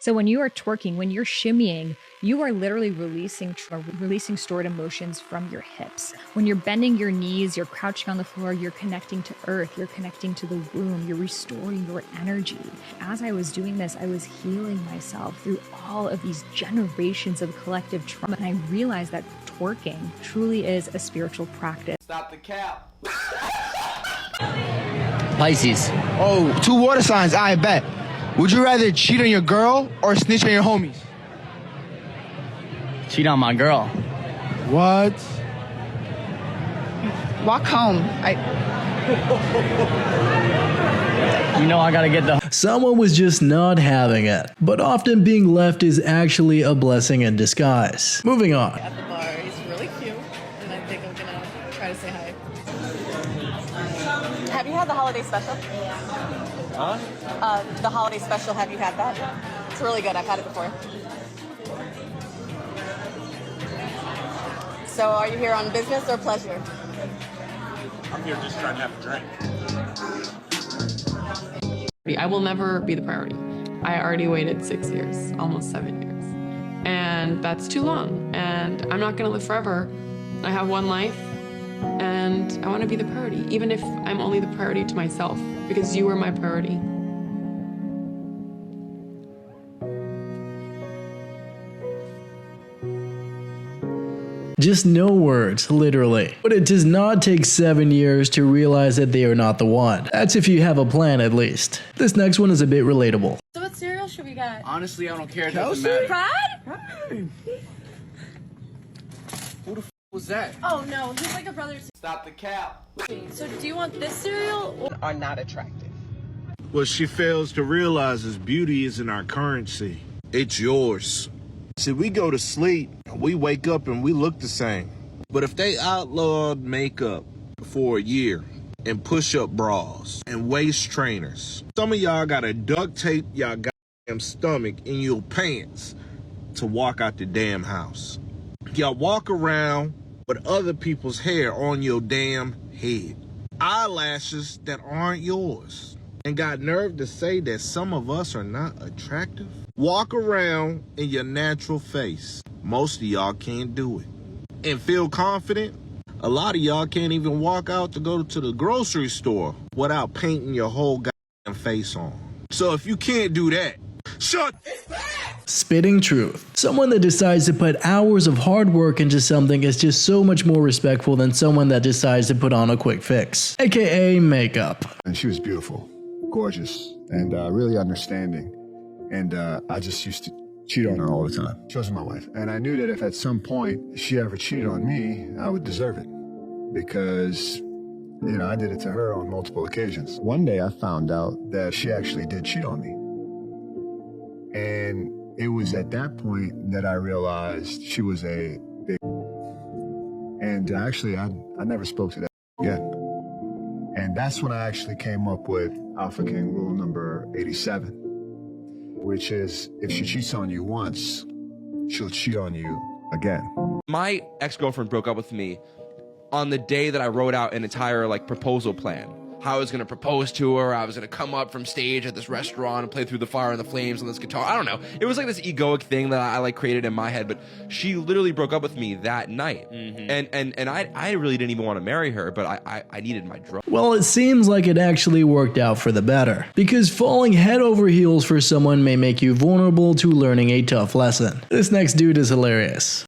So when you are twerking, when you're shimmying, you are literally releasing stored emotions from your hips. When you're bending your knees, you're crouching on the floor, you're connecting to earth, you're connecting to the womb, you're restoring your energy. As I was doing this, I was healing myself through all of these generations of collective trauma. And I realized that twerking truly is a spiritual practice. Stop the cap. Pisces. Oh, 2 water signs, I bet. Would you rather cheat on your girl or snitch on your homies? Cheat on my girl. What? Walk home. You know I gotta get the... Someone was just not having it. But often being left is actually a blessing in disguise. Moving on. At the bar, he's really cute, and I think I'm gonna try to say hi. Have you had the holiday special? Huh? The holiday special, have you had that? It's really good, I've had it before. So are you here on business or pleasure? I'm here just trying to have a drink. I will never be the priority. I already waited 6 years, almost 7 years. And that's too long. And I'm not gonna live forever. I have one life and I wanna be the priority, even if I'm only the priority to myself, because you are my priority. Just no words, literally. But it does not take 7 years to realize that they are not the one. That's if you have a plan, at least. This next one is a bit relatable. So what cereal should we get? Honestly, I don't care. It doesn't matter. Brad? Who the f was that? Oh no, he's like a brother to Stop the cap. me. So do you want this cereal or Are not attractive. What she fails to realize is beauty isn't our currency. It's yours. See, we go to sleep, we wake up and we look the same. But if they outlawed makeup for a year and push-up bras and waist trainers, some of y'all gotta duct tape y'all goddamn stomach in your pants to walk out the damn house. Y'all walk around with other people's hair on your damn head. Eyelashes that aren't yours. And got nerve to say that some of us are not attractive? Walk around in your natural face. Most of y'all can't do it. And feel confident? A lot of y'all can't even walk out to go to the grocery store without painting your whole goddamn face on. So if you can't do that, shut. Spitting truth. Someone that decides to put hours of hard work into something is just so much more respectful than someone that decides to put on a quick fix, aka makeup. And she was beautiful, gorgeous, and really understanding. And I just used to cheat on her all the time. She wasn't my wife. And I knew that if at some point she ever cheated on me, I would deserve it. Because, you know, I did it to her on multiple occasions. One day I found out that she actually did cheat on me. And it was at that point that I realized she was a big... And actually, I never spoke to that again. And that's when I actually came up with Alpha King rule number 87. Which is, if she cheats on you once, she'll cheat on you again. My ex-girlfriend broke up with me on the day that I wrote out an entire proposal plan. How I was gonna propose to her, I was gonna come up from stage at this restaurant and play Through the Fire and the Flames on this guitar. I don't know. It was like this egoic thing that I created in my head, but she literally broke up with me that night. And I really didn't even want to marry her, but I needed my drugs. Well, it seems like it actually worked out for the better, because falling head over heels for someone may make you vulnerable to learning a tough lesson. This next dude is hilarious.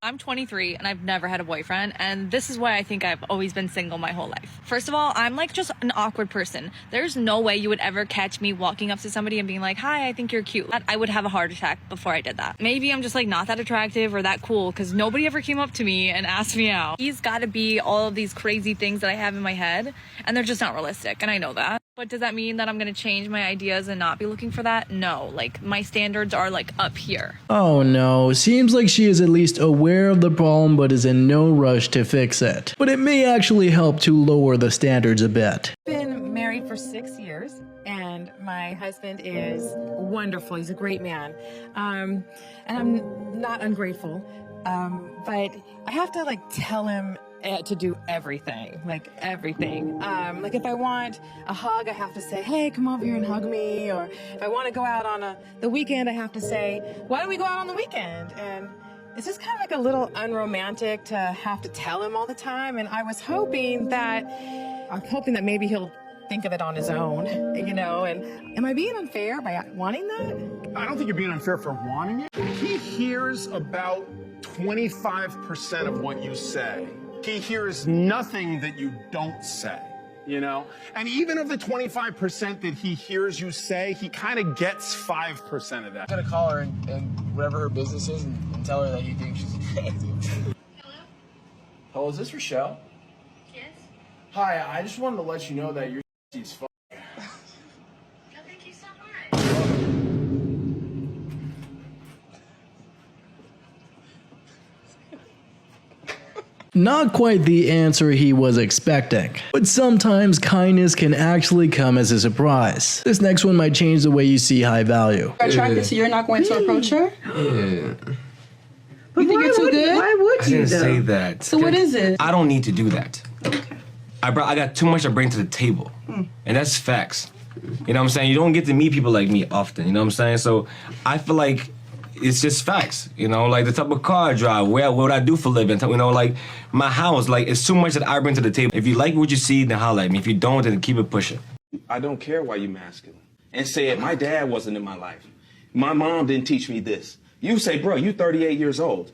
I'm 23 and I've never had a boyfriend, and this is why I think I've always been single my whole life. First of all, I'm like just an awkward person. There's no way you would ever catch me walking up to somebody and being like, hi, I think you're cute. I would have a heart attack before I did that. Maybe I'm just like not that attractive or that cool because nobody ever came up to me and asked me out. He's got to be all of these crazy things that I have in my head, and they're just not realistic, and I know that. But does that mean that I'm gonna change my ideas and not be looking for that? No, like my standards are like up here. Oh no, seems like she is at least aware of the problem but is in no rush to fix it. But it may actually help to lower the standards a bit. Been married for 6 years and my husband is wonderful. He's a great man. And I'm not ungrateful. But I have to like tell him to do everything, like everything. Like if I want a hug, I have to say, hey, come over here and hug me. Or if I want to go out on the weekend, I have to say, why don't we go out on the weekend? And it's just kind of like a little unromantic to have to tell him all the time. And I was hoping that maybe he'll think of it on his own, you know. And am I being unfair by wanting that? I don't think you're being unfair for wanting it. He hears about 25% of what you say. He hears nothing that you don't say, you know? And even of the 25% that he hears you say, he kind of gets 5% of that. I'm gonna call her and whatever her business is and tell her that you think she's attractive. Hello? Hello, is this Rochelle? Yes? Hi, I just wanted to let you know that you're as fuck. Oh, thank you so much. Not quite the answer he was expecting, but sometimes kindness can actually come as a surprise. This next one might change the way you see high value. Attracted, so you're not going to approach her? Yeah. But you think you're too good? Why would you? I didn't say that. So what is it? I don't need to do that. I got too much to bring to the table, and that's facts. You know what I'm saying? You don't get to meet people like me often. You know what I'm saying? So I feel like it's just facts. You know, like the type of car I drive, what I do for a living. You know, like my house. Like it's too much that I bring to the table. If you like what you see, then holler at me. If you don't, then keep it pushing. I don't care why you masculine. And say it. My dad wasn't in my life. My mom didn't teach me this. You say, bro, you 38 years old.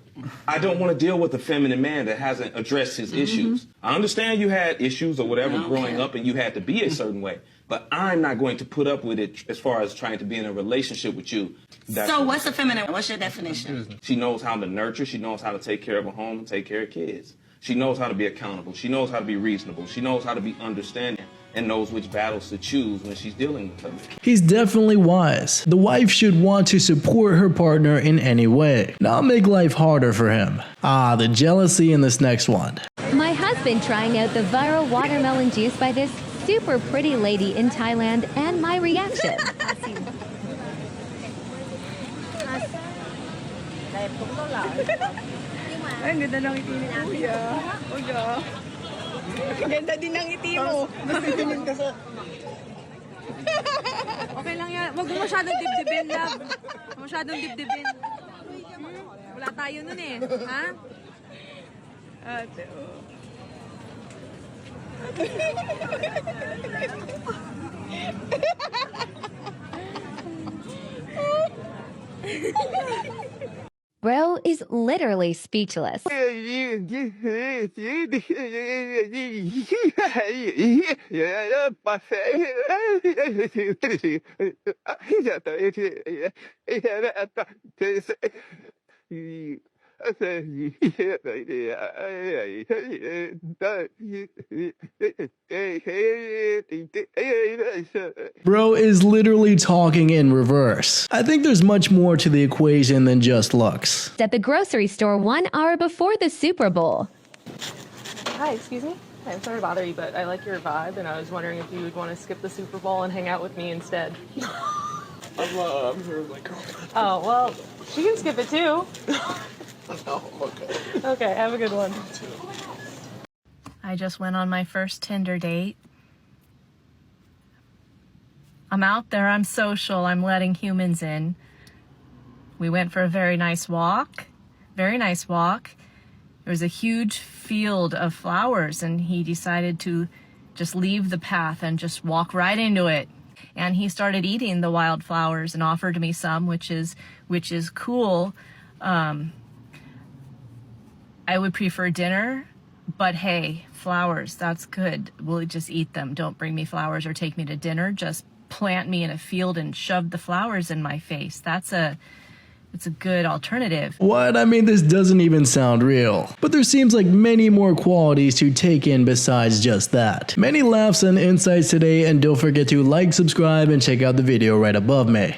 I don't want to deal with a feminine man that hasn't addressed his issues. I understand you had issues or whatever growing up and you had to be a certain way, but I'm not going to put up with it as far as trying to be in a relationship with you. So what's a feminine? What's your definition? She knows how to nurture. She knows how to take care of a home and take care of kids. She knows how to be accountable. She knows how to be reasonable. She knows how to be understanding and knows which battles to choose when she's dealing with them. He's definitely wise. The wife should want to support her partner in any way, not make life harder for him. Ah, the jealousy in this next one. My husband trying out the viral watermelon juice by this super pretty lady in Thailand and my reaction. Ang ganda ng ngiti ni Kuya. Kuya. Ganda din ng ngiti mo. Nagtitingin ka sa... Okay lang yan. Huwag mo masyadong dibdibin, love. Masyadong dibdibin. Wala tayo nun eh. Ha? Ate, oh. Bro is literally speechless. Bro is literally talking in reverse. I think there's much more to the equation than just looks. At the grocery store 1 hour before the Super Bowl. Hi, excuse me? Hi, I'm sorry to bother you, but I like your vibe, and I was wondering if you would want to skip the Super Bowl and hang out with me instead. I'm here with my girlfriend. Oh, well, she can skip it too. No, okay. Okay, have a good one. I just went on my first Tinder date. I'm out there, I'm social, I'm letting humans in. We went for a very nice walk. Very nice walk. There was a huge field of flowers, and he decided to just leave the path and just walk right into it. And he started eating the wildflowers and offered me some, which is cool. I would prefer dinner, but hey, flowers, that's good. We'll just eat them. Don't bring me flowers or take me to dinner. Just plant me in a field and shove the flowers in my face. It's a good alternative. What? I mean, this doesn't even sound real. But there seems like many more qualities to take in besides just that. Many laughs and insights today, and don't forget to like, subscribe, and check out the video right above me.